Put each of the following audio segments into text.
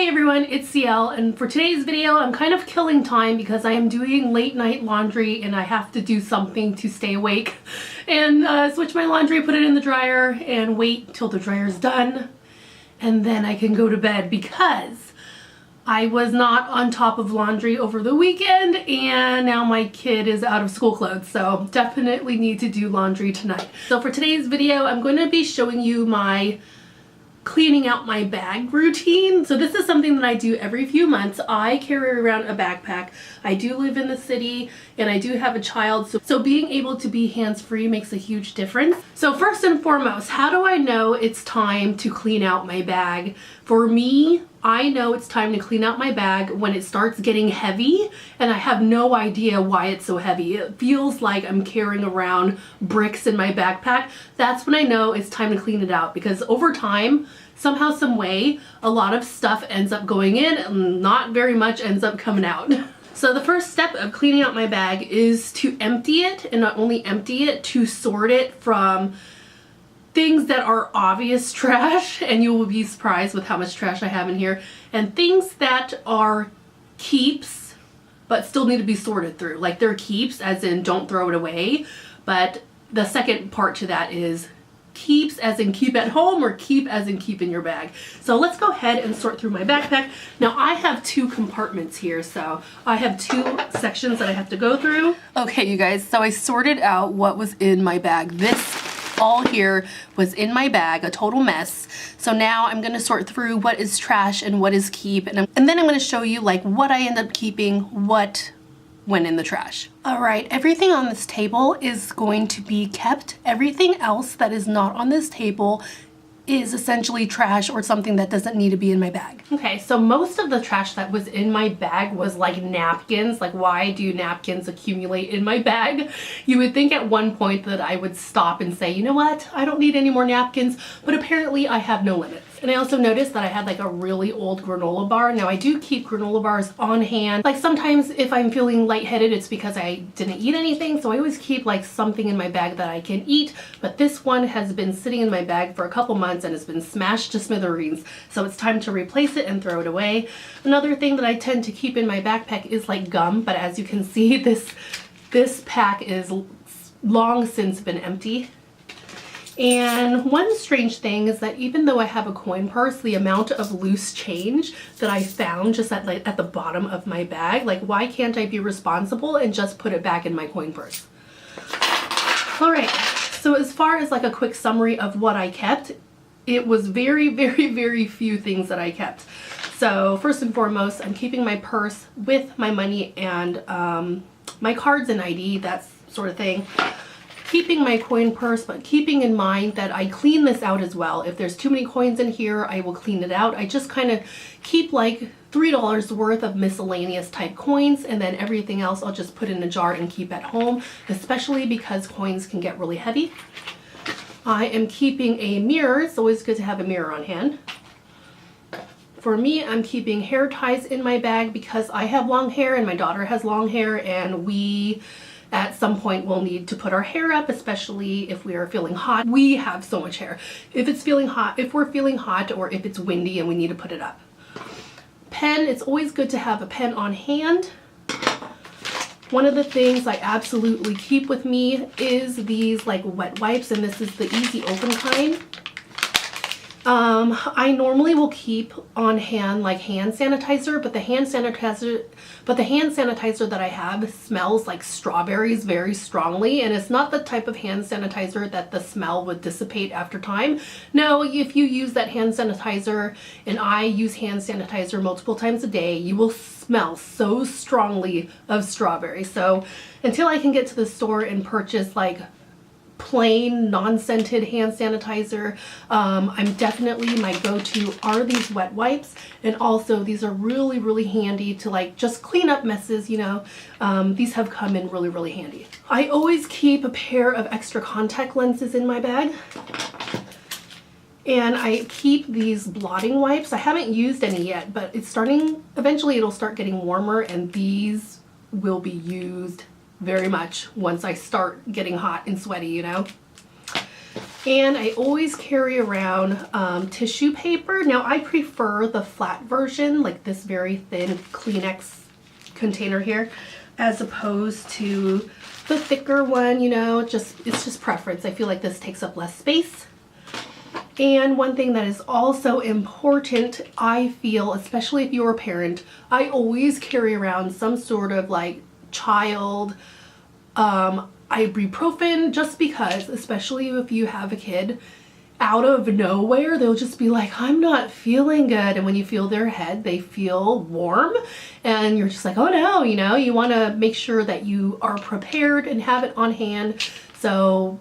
Hey everyone, it's CL, and for today's video I'm kind of killing time because I am doing late night laundry and I have to do something to stay awake and switch my laundry, put it in the dryer and wait till the dryer's done and then I can go to bed because I was not on top of laundry over the weekend and now my kid is out of school clothes, so definitely need to do laundry tonight. So for today's video I'm going to be showing you my cleaning out my bag routine. So this is something that I do every few months. I carry around a backpack. I do live in the city and I do have a child, so being able to be hands-free makes a huge difference. So first and foremost, how do I know it's time to clean out my bag? For me, I know it's time to clean out my bag when it starts getting heavy and I have no idea why it's so heavy. It feels like I'm carrying around bricks in my backpack. That's when I know it's time to clean it out, because over time, somehow, some way, a lot of stuff ends up going in and not very much ends up coming out. So the first step of cleaning out my bag is to empty it, and not only empty it, to sort it from things that are obvious trash, and you will be surprised with how much trash I have in here, and things that are keeps but still need to be sorted through. Like they're keeps as in don't throw it away, but the second part to that is keeps as in keep at home or keep as in keep in your bag. So let's go ahead and sort through my backpack. Now I have two compartments here, so I have two sections that I have to go through. Okay you guys, so I sorted out what was in my bag. This all here was in my bag, a total mess. So now I'm gonna sort through what is trash and what is keep, and then I'm gonna show you like what I end up keeping, what went in the trash. All right, everything on this table is going to be kept. Everything else that is not on this table is essentially trash or something that doesn't need to be in my bag. Okay, so most of the trash that was in my bag was like napkins. Like, why do napkins accumulate in my bag? You would think at one point that I would stop and say, you know what, I don't need any more napkins, but apparently I have no limits. And I also noticed that I had like a really old granola bar. Now I do keep granola bars on hand. Like sometimes if I'm feeling lightheaded, it's because I didn't eat anything. So I always keep like something in my bag that I can eat. But this one has been sitting in my bag for a couple months and has been smashed to smithereens. So it's time to replace it and throw it away. Another thing that I tend to keep in my backpack is like gum. But as you can see, this pack is long since been empty. And one strange thing is that even though I have a coin purse, the amount of loose change that I found just at the bottom of my bag, like why can't I be responsible and just put it back in my coin purse? All right, so as far as like a quick summary of what I kept, it was very, very, very few things that I kept. So first and foremost, I'm keeping my purse with my money and my cards and ID, that sort of thing. Keeping my coin purse, but keeping in mind that I clean this out as well. If there's too many coins in here, I will clean it out. I just kind of keep like $3 worth of miscellaneous type coins, and then everything else I'll just put in a jar and keep at home, especially because coins can get really heavy. I am keeping a mirror. It's always good to have a mirror on hand. For me, I'm keeping hair ties in my bag because I have long hair and my daughter has long hair, and we at some point we'll need to put our hair up, especially if we are feeling hot. We have so much hair. If we're feeling hot or if it's windy and we need to put it up. Pen, it's always good to have a pen on hand. One of the things I absolutely keep with me is these like wet wipes, and this is the easy open kind. I normally will keep on hand like hand sanitizer, but the hand sanitizer that I have smells like strawberries very strongly, and it's not the type of hand sanitizer that the smell would dissipate after time. No, if you use that hand sanitizer, and I use hand sanitizer multiple times a day, you will smell so strongly of strawberry. So until I can get to the store and purchase like plain non-scented hand sanitizer, I'm definitely, my go-to are these wet wipes, and also these are really, really handy to like just clean up messes, you know. These have come in really, really handy. I always keep a pair of extra contact lenses in my bag, and I keep these blotting wipes. I haven't used any yet, but it's eventually it'll start getting warmer, and these will be used very much once I start getting hot and sweaty, you know. And I always carry around tissue paper. Now I prefer the flat version, like this very thin Kleenex container here, as opposed to the thicker one, you know, it's just preference. I feel like this takes up less space. And one thing that is also important, I feel, especially if you're a parent, I always carry around some sort of like child ibuprofen, just because, especially if you have a kid, out of nowhere they'll just be like, I'm not feeling good, and when you feel their head they feel warm and you're just like, oh no, you know, you want to make sure that you are prepared and have it on hand, so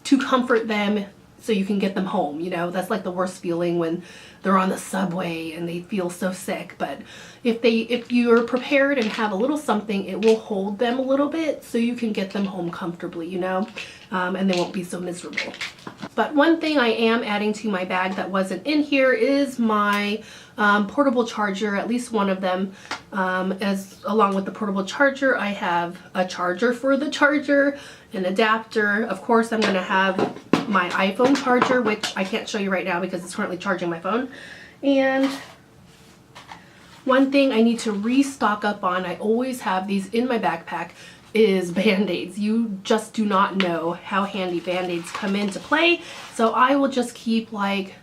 to comfort them so you can get them home. You know, that's like the worst feeling when they're on the subway and they feel so sick. But if you're prepared and have a little something, it will hold them a little bit so you can get them home comfortably, you know, and they won't be so miserable. But one thing I am adding to my bag that wasn't in here is my portable charger, at least one of them. As along with the portable charger, I have a charger for the charger, an adapter. Of course, I'm going to have my iPhone charger, which I can't show you right now because it's currently charging my phone. And one thing I need to restock up on, I always have these in my backpack, is Band-Aids. You just do not know how handy Band-Aids come into play. So I will just keep like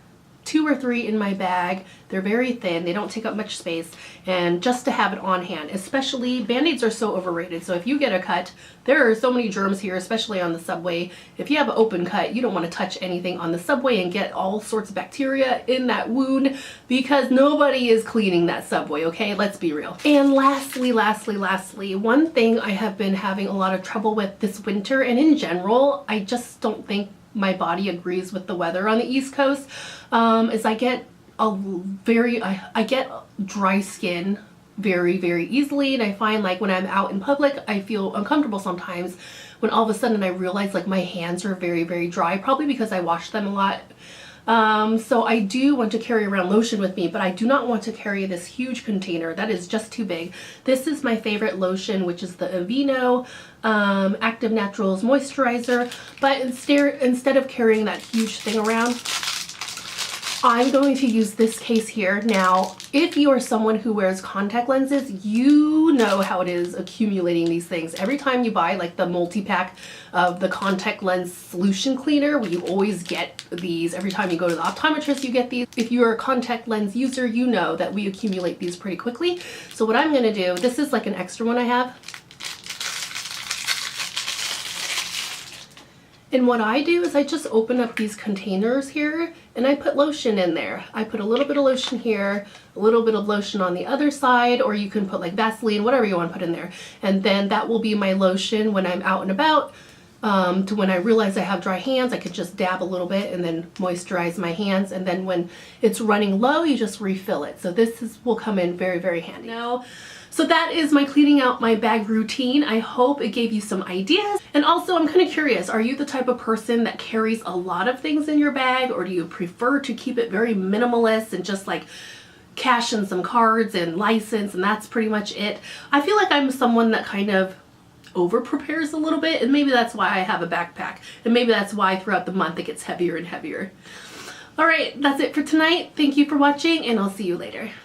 2 or 3 in my bag. They're very thin, they don't take up much space, and just to have it on hand. Especially, Band-Aids are so overrated, so if you get a cut, there are so many germs here, especially on the subway. If you have an open cut, you don't want to touch anything on the subway and get all sorts of bacteria in that wound, because nobody is cleaning that subway, okay? Let's be real. And lastly, one thing I have been having a lot of trouble with this winter, and in general, I just don't think my body agrees with the weather on the East Coast, is I get I get dry skin very easily, and I find like when I'm out in public I feel uncomfortable sometimes when all of a sudden I realize like my hands are very dry, probably because I wash them a lot. So I do want to carry around lotion with me, but I do not want to carry this huge container. That is just too big. This is my favorite lotion, which is the Aveeno Active Naturals Moisturizer. But instead of carrying that huge thing around, I'm going to use this case here. Now, if you are someone who wears contact lenses, you know how it is accumulating these things. Every time you buy like the multi-pack of the contact lens solution cleaner, you always get these. Every time you go to the optometrist, you get these. If you're a contact lens user, you know that we accumulate these pretty quickly. So what I'm gonna do, this is like an extra one I have. And what I do is I just open up these containers here and I put lotion in there. I put a little bit of lotion here, a little bit of lotion on the other side, or you can put like Vaseline, whatever you want to put in there. And then that will be my lotion when I'm out and about. To when I realize I have dry hands, I could just dab a little bit and then moisturize my hands. And then when it's running low, you just refill it. So this will come in very handy. Now, so that is my cleaning out my bag routine. I hope it gave you some ideas. And also, I'm kind of curious, are you the type of person that carries a lot of things in your bag, or do you prefer to keep it very minimalist and just like cash in some cards and license and that's pretty much it? I feel like I'm someone that kind of over prepares a little bit, and maybe that's why I have a backpack, and maybe that's why throughout the month it gets heavier and heavier. All right, that's it for tonight. Thank you for watching, and I'll see you later.